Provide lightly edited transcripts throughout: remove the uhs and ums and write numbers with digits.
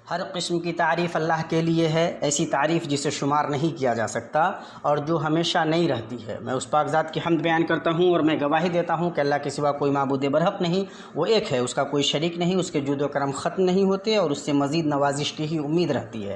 ہر قسم کی تعریف اللہ کے لیے ہے، ایسی تعریف جسے شمار نہیں کیا جا سکتا اور جو ہمیشہ نہیں رہتی ہے۔ میں اس پاک ذات کی حمد بیان کرتا ہوں اور میں گواہی دیتا ہوں کہ اللہ کے سوا کوئی معبود برحق نہیں، وہ ایک ہے، اس کا کوئی شریک نہیں، اس کے جود و کرم ختم نہیں ہوتے اور اس سے مزید نوازش کی ہی امید رہتی ہے۔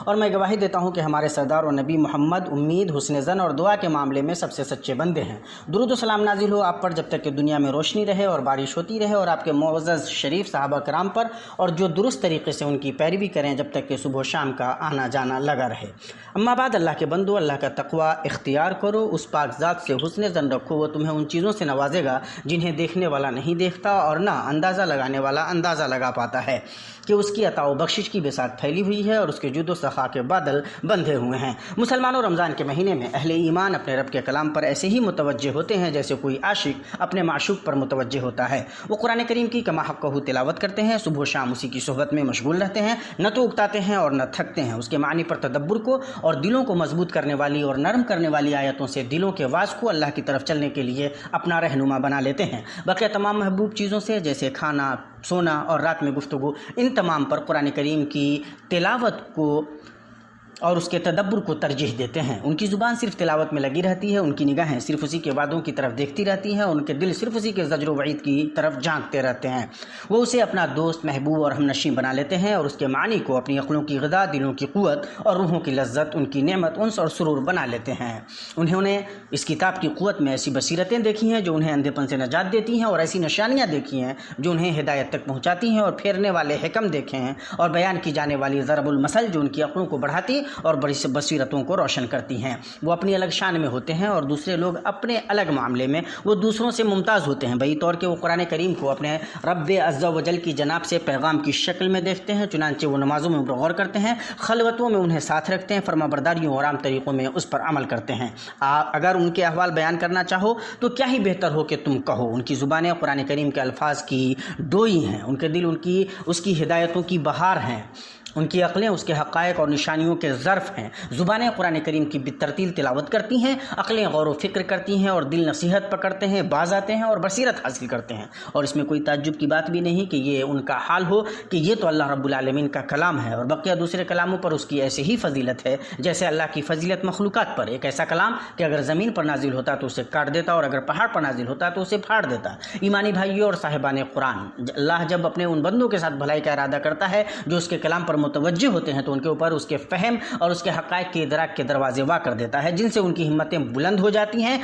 اور میں گواہی دیتا ہوں کہ ہمارے سردار و نبی محمد امید، حسن ظن اور دعا کے معاملے میں سب سے سچے بندے ہیں۔ درود و سلام نازل ہو آپ پر جب تک کہ دنیا میں روشنی رہے اور بارش ہوتی رہے، اور آپ کے معزز شریف صحابہ کرام پر، اور جو درست طریقے سے ان کی پیروی کریں جب تک کہ صبح و شام کا آنا جانا لگا رہے۔ اما بعد، اللہ کے بندو، اللہ کا تقوی اختیار کرو، اس پاک ذات سے حسن ظن رکھو، وہ تمہیں ان چیزوں سے نوازے گا جنہیں دیکھنے والا نہیں دیکھتا اور نہ اندازہ لگانے والا اندازہ لگا پاتا ہے، کہ اس کی عطا و بخشش کی بساط پھیلی ہوئی ہے اور اس کے جود و سخا کے بادل بندھے ہوئے ہیں۔ مسلمانوں، رمضان کے مہینے میں اہل ایمان اپنے رب کے کلام پر ایسے ہی متوجہ ہوتے ہیں جیسے کوئی عاشق اپنے معشوق پر متوجہ ہوتا ہے۔ وہ قرآن کریم کی کما حقہ تلاوت کرتے ہیں، صبح و شام اسی کی صحبت میں مشغول رہتے ہیں، نہ تو اکتاتے ہیں اور نہ تھکتے ہیں۔ اس کے معنی پر تدبر کو اور دلوں کو مضبوط کرنے والی اور نرم کرنے والی آیتوں سے دلوں کے واز کو اللہ کی طرف چلنے کے لیے اپنا رہنما بنا لیتے ہیں۔ بقیہ تمام محبوب چیزوں سے جیسے کھانا، سونا اور رات میں گفتگو، ان تمام پر قرآن کریم کی تلاوت کو اور اس کے تدبر کو ترجیح دیتے ہیں۔ ان کی زبان صرف تلاوت میں لگی رہتی ہے، ان کی نگاہیں صرف اسی کے وعدوں کی طرف دیکھتی رہتی ہیں، اور ان کے دل صرف اسی کے زجر و وعید کی طرف جھانکتے رہتے ہیں۔ وہ اسے اپنا دوست، محبوب اور ہمنشین بنا لیتے ہیں اور اس کے معنی کو اپنی عقلوں کی غذا، دلوں کی قوت اور روحوں کی لذت، ان کی نعمت، انس اور سرور بنا لیتے ہیں۔ انہوں نے اس کتاب کی قوت میں ایسی بصیرتیں دیکھی ہیں جو انہیں اندھے پن سے نجات دیتی ہیں، اور ایسی نشانیاں دیکھی ہیں جو انہیں ہدایت تک پہنچاتی ہیں، اور پھیرنے والے حکم دیکھے ہیں اور بیان کی جانے والی ضرب المثل جو ان کی عقلوں کو بڑھاتی اور بڑی بصیرتوں کو روشن کرتی ہیں۔ وہ اپنی الگ شان میں ہوتے ہیں اور دوسرے لوگ اپنے الگ معاملے میں وہ دوسروں سے ممتاز ہوتے ہیں، بہی طور کہ وہ قرآن کریم کو اپنے رب عز و جل کی جناب سے پیغام کی شکل میں دیکھتے ہیں، چنانچہ وہ نمازوں میں غور کرتے ہیں، خلوتوں میں انہیں ساتھ رکھتے ہیں، فرما برداریوں اور عام طریقوں میں اس پر عمل کرتے ہیں۔ اگر ان کے احوال بیان کرنا چاہو تو کیا ہی بہتر ہو کہ تم کہو، ان کی زبانیں قرآن کریم کے الفاظ کی ڈوئی ہیں، ان کے دل اس کی ہدایتوں کی بہار ہیں، ان کی عقلیں اس کے حقائق اور نشانیوں کے ظرف ہیں۔ زبانیں قرآن کریم کی بالترتیل تلاوت کرتی ہیں، عقلیں غور و فکر کرتی ہیں اور دل نصیحت پکڑتے ہیں، باز آتے ہیں اور بصیرت حاصل کرتے ہیں۔ اور اس میں کوئی تعجب کی بات بھی نہیں کہ یہ ان کا حال ہو کہ یہ تو اللہ رب العالمین کا کلام ہے، اور بقیہ دوسرے کلاموں پر اس کی ایسی ہی فضیلت ہے جیسے اللہ کی فضیلت مخلوقات پر۔ ایک ایسا کلام کہ اگر زمین پر نازل ہوتا تو اسے کاٹ دیتا، اور اگر پہاڑ پر نازل ہوتا تو اسے پھاڑ دیتا۔ ایمانی بھائیوں اور صاحبان قرآن، اللہ جب اپنے ان بندوں کے ساتھ بھلائی کا ارادہ کرتا ہے جو اس کے کلام پر متوجہ ہوتے ہیں تو ان کے اوپر اس کے فہم اور اس کے حقائق کے ادراک کے دروازے وا کر دیتا ہے، جن سے ان کی ہمتیں بلند ہو جاتی ہیں،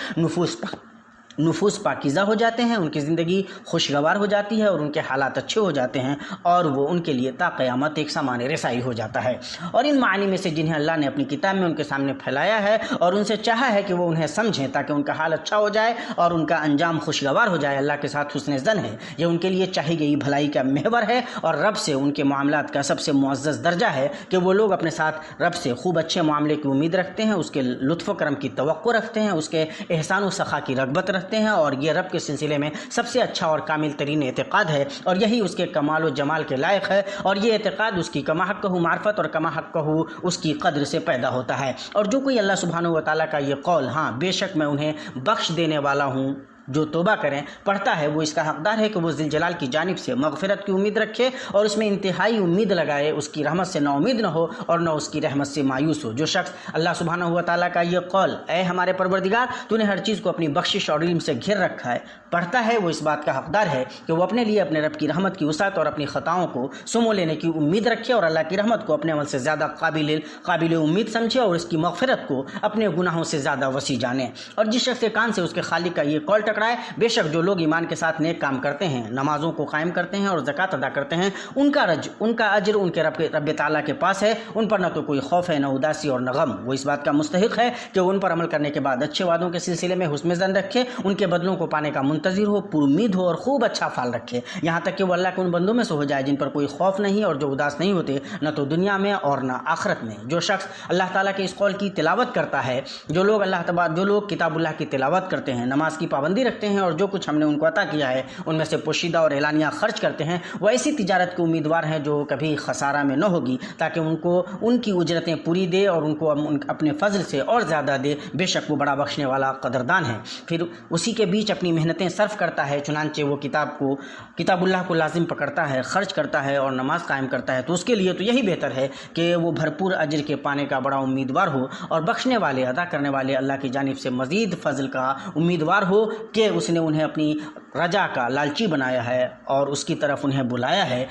نفوس پاکیزہ ہو جاتے ہیں، ان کی زندگی خوشگوار ہو جاتی ہے اور ان کے حالات اچھے ہو جاتے ہیں، اور وہ ان کے لیے تا قیامت ایک سامان رسائی ہو جاتا ہے۔ اور ان معانی میں سے جنہیں اللہ نے اپنی کتاب میں ان کے سامنے پھیلایا ہے اور ان سے چاہا ہے کہ وہ انہیں سمجھیں تاکہ ان کا حال اچھا ہو جائے اور ان کا انجام خوشگوار ہو جائے، اللہ کے ساتھ حسن ظن ہے۔ یہ ان کے لیے چاہی گئی بھلائی کا محور ہے اور رب سے ان کے معاملات کا سب سے معزز درجہ ہے کہ وہ لوگ اپنے ساتھ رب سے خوب اچھے معاملے کی امید رکھتے ہیں، اس کے لطف و کرم کی توقع رکھتے ہیں، اس کے احسان و سخا کی رغبت رکھتے ہیں، اور یہ رب کے سلسلے میں سب سے اچھا اور کامل ترین اعتقاد ہے، اور یہی اس کے کمال و جمال کے لائق ہے، اور یہ اعتقاد اس کی کما حقہ معرفت اور کما حقہ اس کی قدر سے پیدا ہوتا ہے۔ اور جو کوئی اللہ سبحانہ و تعالیٰ کا یہ قول، ہاں بے شک میں انہیں بخش دینے والا ہوں، جو توبہ کریں، پڑھتا ہے، وہ اس کا حقدار ہے کہ وہ ذی الجلال کی جانب سے مغفرت کی امید رکھے اور اس میں انتہائی امید لگائے، اس کی رحمت سے نا امید نہ ہو اور نہ اس کی رحمت سے مایوس ہو۔ جو شخص اللہ سبحانہ و تعالیٰ کا یہ قول، اے ہمارے پروردگار تو نے ہر چیز کو اپنی بخشش اور علم سے گھیر رکھا ہے، پڑھتا ہے، وہ اس بات کا حقدار ہے کہ وہ اپنے لیے اپنے رب کی رحمت کی وسعت اور اپنی خطاؤں کو سمو لینے کی امید رکھے، اور اللہ کی رحمت کو اپنے عمل سے زیادہ قابل امید سمجھے، اور اس کی مغفرت کو اپنے گناہوں سے زیادہ وسیع جانے۔ اور جس شخص کے کان سے اس کے خالق کا یہ قول ٹکرائے، بے شک جو لوگ ایمان کے ساتھ نیک کام کرتے ہیں، نمازوں کو قائم کرتے ہیں اور زکوٰۃ ادا کرتے ہیں، ان کا اجر ان کے رب تعالیٰ کے پاس ہے، ان پر نہ تو کوئی خوف ہے، نہ اداسی اور نہ غم۔ وہ اس بات کا مستحق ہے کہ وہ ان پر عمل کرنے کے بعد اچھے وعدوں کے سلسلے میں حسن ظن رکھے، ان کے بدلوں کو پانے کا منتظر ہو، پر امید ہو اور خوب اچھا فال رکھے، یہاں تک کہ وہ اللہ کے ان بندوں میں سے ہو جائے جن پر کوئی خوف نہیں اور جو اداس نہیں ہوتے، نہ تو دنیا میں اور نہ آخرت میں۔ جو شخص اللہ تعالیٰ کے اس قول کی تلاوت کرتا ہے، جو لوگ کتاب اللہ کی تلاوت کرتے ہیں، نماز کی پابندی رکھتے ہیں اور جو کچھ ہم نے ان کو عطا کیا ہے ان میں سے پوشیدہ اور اعلانیہ خرچ کرتے ہیں، وہ ایسی تجارت کے امیدوار ہیں جو کبھی خسارہ میں نہ ہوگی، تاکہ ان کو ان کی اجرتیں پوری دے اور ان کو اپنے فضل سے اور زیادہ دے، بے شک وہ بڑا بخشنے والا قدردان ہے۔ پھر اسی کے بیچ اپنی محنتیں صرف کرتا ہے، چنانچہ وہ کتاب اللہ کو لازم پکڑتا ہے، خرچ کرتا ہے اور نماز قائم کرتا ہے، تو اس کے لیے تو یہی بہتر ہے کہ وہ بھرپور اجر کے پانے کا بڑا امیدوار ہو اور بخشنے والے، عطا کرنے والے اللہ کی جانب سے مزید فضل کا امیدوار ہو کہ اس نے انہیں اپنی رجا کا لالچی بنایا ہے اور اس کی طرف انہیں بلایا ہے،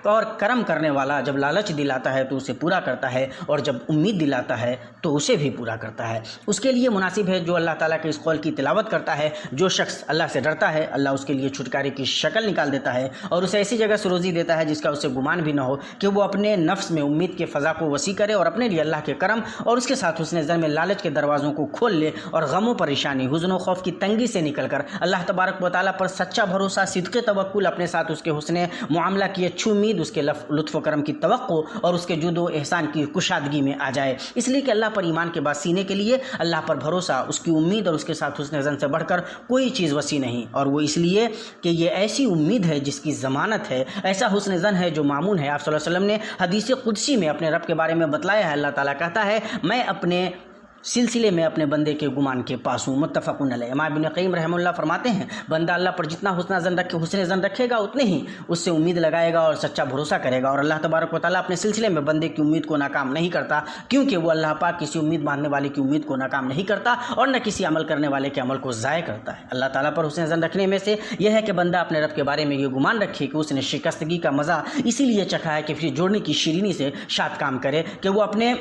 اور کرم کرنے والا جب لالچ دلاتا ہے تو اسے پورا کرتا ہے، اور جب امید دلاتا ہے تو اسے بھی پورا کرتا ہے۔ اس کے لیے مناسب ہے جو اللہ تعالیٰ کے اس قول کی تلاوت کرتا ہے، جو شخص اللہ سے ڈرتا ہے اللہ اس کے لیے چھٹکارے کی شکل نکال دیتا ہے اور اسے ایسی جگہ سے روزی دیتا ہے جس کا اسے گمان بھی نہ ہو، کہ وہ اپنے نفس میں امید کے فضا کو وسیع کرے اور اپنے لیے اللہ کے کرم اور اس کے ساتھ حسن ظن میں لالچ کے دروازوں کو کھول لے، اور غم و پریشانی، حزن و خوف کی تنگی سے نکل کر اللہ تبارک و تعالیٰ پر سچا بھروسہ، صدق توکل، اپنے ساتھ اس کے حسن معاملہ کی اچھی امید، اس کے لطف و کرم کی توقع اور اس کے جود و احسان کی کشادگی میں آ جائے۔ اس لیے کہ اللہ پر ایمان کے بعد سینے کے لیے اللہ پر بھروسہ، اس کی امید اور اس کے ساتھ حسن ظن سے بڑھ کر کوئی چیز وسیع نہیں، اور وہ اس لیے کہ یہ ایسی امید ہے جس کی ضمانت ہے، ایسا حسن ظن ہے جو مامون ہے۔ آپ صلی اللہ علیہ وسلم نے حدیث قدسی میں اپنے رب کے بارے میں بتلایا ہے، اللہ تعالیٰ کہتا ہے میں اپنے سلسلے میں اپنے بندے کے گمان کے پاس ہوں، متفقن علیہ۔ امام ابن قیم رحمہ اللہ فرماتے ہیں بندہ اللہ پر جتنا حسن ظن رکھے گا اتنے ہی اس سے امید لگائے گا اور سچا بھروسہ کرے گا، اور اللہ تبارک و تعالیٰ اپنے سلسلے میں بندے کی امید کو ناکام نہیں کرتا، کیونکہ وہ اللہ پاک کسی امید باندھنے والے کی امید کو ناکام نہیں کرتا اور نہ کسی عمل کرنے والے کے عمل کو ضائع کرتا ہے۔ اللہ تعالیٰ پر حسن ظن رکھنے میں سے یہ ہے کہ بندہ اپنے رب کے بارے میں یہ گمان رکھے کہ اس نے شکستگی کا مزہ اسی لیے چکھا ہے کہ پھر جوڑنے کی شیرینی سے شاد کام کرے، کہ وہ اپنے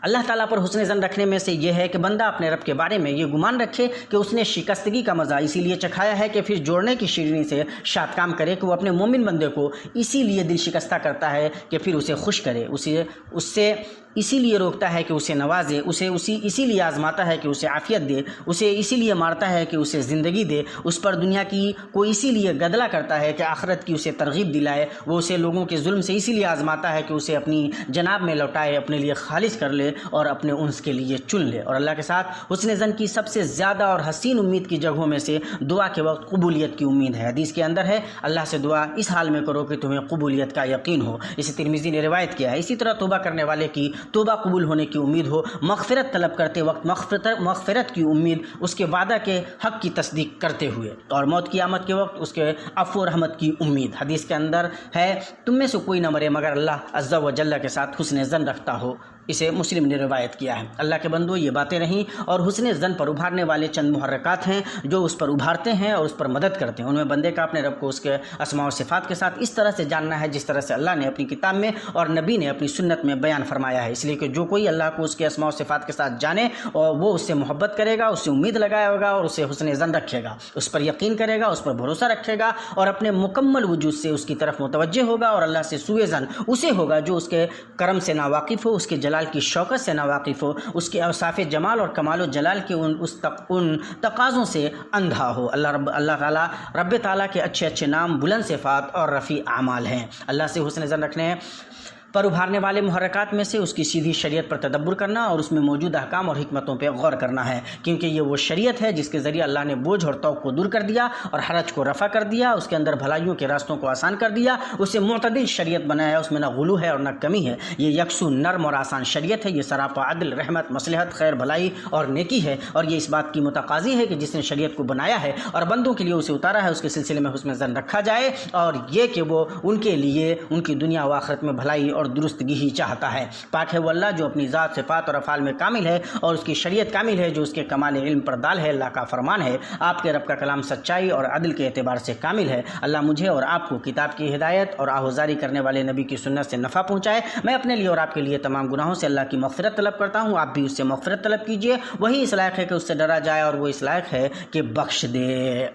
اللہ تعالیٰ پر حسن ظن رکھنے میں سے یہ ہے کہ بندہ اپنے رب کے بارے میں یہ گمان رکھے کہ اس نے شکستگی کا مزہ اسی لیے چکھایا ہے کہ پھر جوڑنے کی شیرینی سے شاد کام کرے، کہ وہ اپنے مومن بندے کو اسی لیے دل شکستہ کرتا ہے کہ پھر اسے خوش کرے، اس سے اسی لیے روکتا ہے کہ اسے نوازے، اسے اسی لیے آزماتا ہے کہ اسے عافیت دے، اسے اسی لیے مارتا ہے کہ اسے زندگی دے، اس پر دنیا کی کو اسی لیے گدلا کرتا ہے کہ آخرت کی اسے ترغیب دلائے، وہ اسے لوگوں کے ظلم سے اسی لیے آزماتا ہے کہ اسے اپنی جناب میں لوٹائے، اپنے لیے خالص کر لے اور اپنے انس کے لیے چن لے۔ اور اللہ کے ساتھ حسن ظن کی سب سے زیادہ اور حسین امید کی جگہوں میں سے دعا کے وقت قبولیت کی امید ہے۔ حدیث کے اندر ہے اللہ سے دعا اس حال میں کرو کہ تمہیں قبولیت کا یقین ہو، اسے ترمذی نے روایت کیا ہے۔ اسی طرح توبہ کرنے والے کی توبہ قبول ہونے کی امید ہو، مغفرت طلب کرتے وقت مغفرت کی امید، اس کے وعدہ کے حق کی تصدیق کرتے ہوئے، اور موت کی آمد کے وقت اس کے عفو و رحمت کی امید۔ حدیث کے اندر ہے تم میں سے کوئی نہ مرے مگر اللہ عز و جل کے ساتھ حسن ظن رکھتا ہو، اسے مسلم نے روایت کیا ہے۔ اللہ کے بندو یہ باتیں رہیں اور حسن ظن پر ابھارنے والے چند محرکات ہیں جو اس پر ابھارتے ہیں اور اس پر مدد کرتے ہیں۔ ان میں بندے کا اپنے رب کو اس کے اسماء و صفات کے ساتھ اس طرح سے جاننا ہے جس طرح سے اللہ نے اپنی کتاب میں اور نبی نے اپنی سنت میں بیان فرمایا ہے، اس لیے کہ جو کوئی اللہ کو اس کے اسماء و صفات کے ساتھ جانے اور وہ اس سے محبت کرے گا، اس سے امید لگائے گا اور اسے حسن ظن رکھے گا، اس پر یقین کرے گا، اس پر بھروسہ رکھے گا اور اپنے مکمل وجود سے اس کی طرف متوجہ ہوگا، اور اللہ سے سوء ظن اسے ہوگا جو اس کے کرم سے ناواقف ہو، اس کے جلال کی شوکت سے ناواقف ہو، اس کے اوصاف جمال اور کمال و جلال کے ان تقاضوں سے اندھا ہو۔ اللہ تعالیٰ رب تعالیٰ کے اچھے اچھے نام، بلند صفات اور رفیع اعمال ہیں۔ اللہ سے حسن ظن رکھنے پر ابھارنے والے محرکات میں سے اس کی سیدھی شریعت پر تدبر کرنا اور اس میں موجود احکام اور حکمتوں پہ غور کرنا ہے، کیونکہ یہ وہ شریعت ہے جس کے ذریعے اللہ نے بوجھ اور توق کو دور کر دیا اور حرج کو رفع کر دیا، اس کے اندر بھلائیوں کے راستوں کو آسان کر دیا، اسے معتدل شریعت بنایا، اس میں نہ غلو ہے اور نہ کمی ہے، یہ یکسو نرم اور آسان شریعت ہے، یہ سراپا عدل، رحمت، مصلحت، خیر، بھلائی اور نیکی ہے، اور یہ اس بات کی متقاضی ہے کہ جس نے شریعت کو بنایا ہے اور بندوں کے لیے اسے اتارا ہے اس کے سلسلے میں حسن ظن رکھا جائے، اور یہ کہ وہ ان کے لیے ان کی دنیا و آخرت میں بھلائی اور درستگی ہی چاہتا ہے۔ پاک ہے وہ اللہ جو اپنی ذات، صفات اور افعال میں کامل ہے، اور اس کی شریعت کامل ہے جو اس کے کمال علم پر دال ہے۔ اللہ کا فرمان ہے آپ کے رب کا کلام سچائی اور عدل کے اعتبار سے کامل ہے۔ اللہ مجھے اور آپ کو کتاب کی ہدایت اور آہوزاری کرنے والے نبی کی سنت سے نفع پہنچائے۔ میں اپنے لیے اور آپ کے لیے تمام گناہوں سے اللہ کی مغفرت طلب کرتا ہوں، آپ بھی اس سے مغفرت طلب کیجیے، وہی اس لائق ہے کہ اس سے ڈرا جائے اور وہ اس لائق ہے کہ بخش دے۔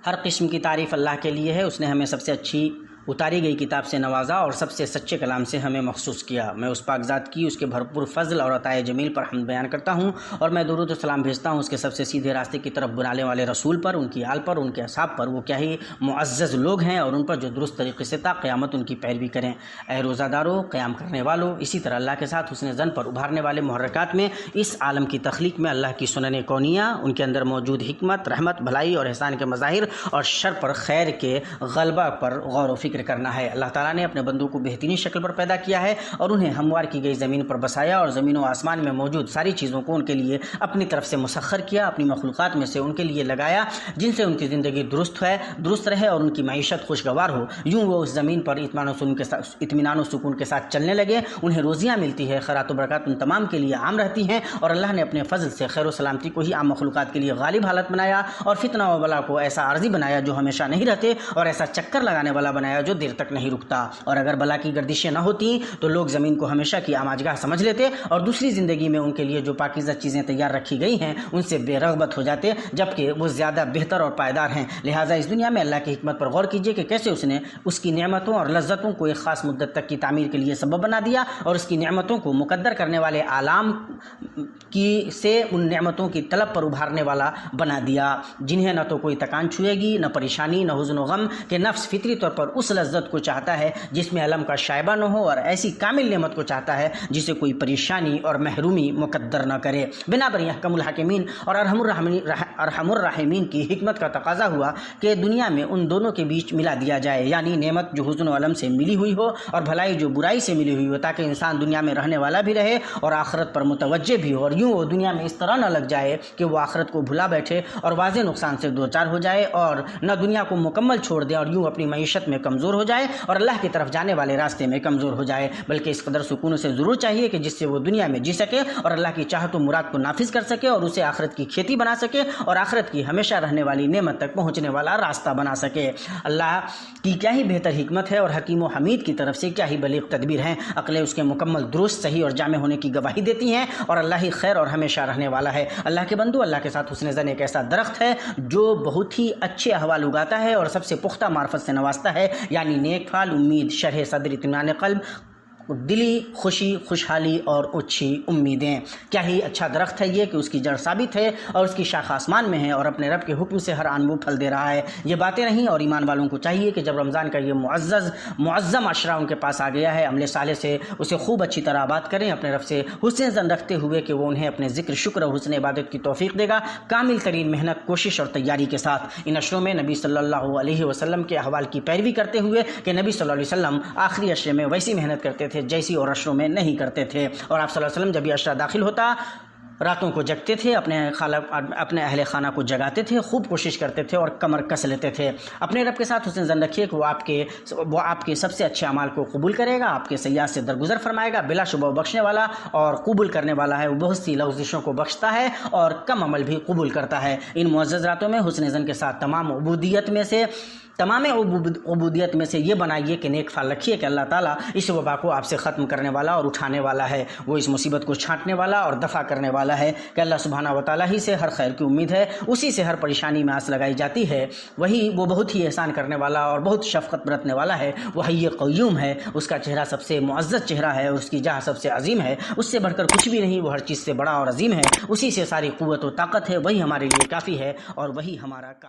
ہر قسم کی تعریف اللہ کے لیے ہے، اس نے ہمیں سب سے اچھی اتاری گئی کتاب سے نوازا اور سب سے سچے کلام سے ہمیں مخصوص کیا۔ میں اس پاک ذات کی، اس کے بھرپور فضل اور عطائے جمیل پر حمد بیان کرتا ہوں، اور میں درود و سلام بھیجتا ہوں اس کے سب سے سیدھے راستے کی طرف بلانے والے رسول پر، ان کی آل پر، ان کے اصحاب پر۔ وہ کیا ہی معزز لوگ ہیں، اور ان پر جو درست طریقے سے تا قیامت ان کی پیروی کریں۔ اے روزہ دارو، قیام کرنے والو، اسی طرح اللہ کے ساتھ حسن ظن پر ابھارنے والے محرکات میں، اس عالم کی تخلیق میں اللہ کی سنن کونیہ، ان کے اندر موجود حکمت، رحمت، بھلائی اور احسان کے مظاہر، اور شر پر خیر کے غلبہ پر غور و فکر کرنا ہے۔ اللہ تعالیٰ نے اپنے بندوں کو بہترین شکل پر پیدا کیا ہے اور انہیں ہموار کی گئی زمین پر بسایا، اور زمین و آسمان میں موجود ساری چیزوں کو ان کے لیے اپنی طرف سے مسخر کیا، اپنی مخلوقات میں سے ان کے لیے لگایا جن سے ان کی زندگی درست رہے اور ان کی معیشت خوشگوار ہو۔ یوں وہ اس زمین پر اطمینان و سکون کے ساتھ چلنے لگے، انہیں روزیاں ملتی ہے، خیرات و برکات ان تمام کے لیے عام رہتی ہیں، اور اللہ نے اپنے فضل سے خیر و سلامتی کو ہی عام مخلوقات کے لیے غالب حالت بنایا، اور فتنہ و بلا کو ایسا عارضی بنایا جو ہمیشہ نہیں رہتے، اور ایسا چکر لگانے والا بنایا جو دیر تک نہیں رکتا۔ اور اگر بلا کی گردشیں نہ ہوتی تو لوگ زمین کو ہمیشہ کی آماجگاہ سمجھ لیتے، اور دوسری زندگی میں ان کے لیے جو پاکیزہ چیزیں تیار رکھی گئی ہیں ان سے بے رغبت ہو جاتے، جبکہ وہ زیادہ بہتر اور پائیدار ہیں۔ لہٰذا اس دنیا میں اللہ کی حکمت پر غور کیجیے کہ کیسے اس نے اس کی نعمتوں اور لذتوں کو ایک خاص مدت تک کی تعمیر کے لیے سبب بنا دیا، اور اس کی نعمتوں کو مقدر کرنے والے عالم سے ان نعمتوں کی طلب پر ابھارنے والا بنا دیا، جنہیں نہ تو کوئی تکان چھوئے گی، نہ پریشانی، نہ حزن و غم، کہ نفس فطری طور پر اس لذت کو چاہتا ہے جس میں الم کا شائبہ نہ ہو، اور ایسی کامل نعمت کو چاہتا ہے جسے کوئی پریشانی اور محرومی مقدر نہ کرے۔ بنابر احکم الحاکمین اور ارحم الراحمین کی حکمت کا تقاضا ہوا کہ دنیا میں ان دونوں کے بیچ ملا دیا جائے، یعنی نعمت جو حزن و الم سے ملی ہوئی ہو اور بھلائی جو برائی سے ملی ہوئی ہو، تاکہ انسان دنیا میں رہنے والا بھی رہے اور آخرت پر متوجہ بھی ہو، اور یوں وہ دنیا میں اس طرح نہ لگ جائے کہ وہ آخرت کو بھلا بیٹھے اور واضح نقصان سے دوچار ہو جائے، اور نہ دنیا کو مکمل چھوڑ دے اور یوں اپنی معیشت میں کمزور ہو جائے اور اللہ کی طرف جانے والے راستے میں کمزور ہو جائے، بلکہ اس قدر سکون سے ضرور چاہیے کہ جس سے وہ دنیا میں جی سکے اور اللہ کی چاہت و مراد کو نافذ کر سکے، اور اسے آخرت کی کھیتی بنا سکے اور آخرت کی ہمیشہ رہنے والی نعمت تک پہنچنے والا راستہ بنا سکے۔ اللہ کی کیا ہی بہتر حکمت ہے، اور حکیم و حمید کی طرف سے کیا ہی بلیغ تدبیر ہیں۔ عقلیں اس کے مکمل درست، صحیح اور جامع ہونے کی گواہی دیتی ہیں، اور اللہ ہی خیر اور ہمیشہ رہنے والا ہے۔ اللہ کے بندو، اللہ کے ساتھ حسن ظن ایک ایسا درخت ہے جو بہت ہی اچھے احوال اگاتا ہے اور سب سے پختہ معرفت سے نوازتا ہے، یعنی نیک پھال، امید، شرح صدر، اطمینان قلب، دلی خوشی، خوشحالی اور اچھی امیدیں۔ کیا ہی اچھا درخت ہے یہ کہ اس کی جڑ ثابت ہے اور اس کی شاخ آسمان میں ہے، اور اپنے رب کے حکم سے ہر آن وہ پھل دے رہا ہے۔ یہ باتیں نہیں، اور ایمان والوں کو چاہیے کہ جب رمضان کا یہ معظم عشرہ ان کے پاس آ گیا ہے، عمل صالح سے اسے خوب اچھی طرح آباد کریں، اپنے رب سے حسن ظن رکھتے ہوئے کہ وہ انہیں اپنے ذکر، شکر اور حسن عبادت کی توفیق دے گا، کامل ترین محنت، کوشش اور تیاری کے ساتھ۔ ان عشروں میں نبی صلی اللہ علیہ وسلم کے احوال کی پیروی کرتے ہوئے کہ نبی صلی اللہ علیہ وسلم آخری عشرے میں ویسی محنت کرتے تھے جیسی اور عشروں میں نہیں کرتے تھے، اور آپ صلی اللہ علیہ وسلم جب یہ عشرہ داخل ہوتا راتوں کو جگتے تھے، اپنے اہل خانہ کو جگاتے تھے، خوب کوشش کرتے تھے اور کمر کس لیتے تھے۔ اپنے رب کے ساتھ حسن ظن رکھیے کہ وہ آپ کے سب سے اچھے اعمال کو قبول کرے گا، آپ کے سیئات سے درگزر فرمائے گا، بلا شبہ بخشنے والا اور قبول کرنے والا ہے۔ وہ بہت سی لغزشوں کو بخشتا ہے اور کم عمل بھی قبول کرتا ہے۔ ان معزز راتوں میں حسن ظن کے ساتھ تمام عبودیت میں سے یہ بنائیے کہ نیک پھال رکھیے کہ اللہ تعالیٰ اس وبا کو آپ سے ختم کرنے والا اور اٹھانے والا ہے، وہ اس مصیبت کو چھانٹنے والا اور دفع کرنے والا ہے، کہ اللہ سبحانہ و تعالیٰ ہی سے ہر خیر کی امید ہے، اسی سے ہر پریشانی میں آس لگائی جاتی ہے، وہ بہت ہی احسان کرنے والا اور بہت شفقت برتنے والا ہے، وہ حی قیوم ہے، اس کا چہرہ سب سے معزز چہرہ ہے اور اس کی جاہ سب سے عظیم ہے، اس سے بڑھ کر کچھ بھی نہیں، وہ ہر چیز سے بڑا اور عظیم ہے، اسی سے ساری قوت و طاقت ہے، وہی ہمارے لیے کافی ہے اور وہی ہمارا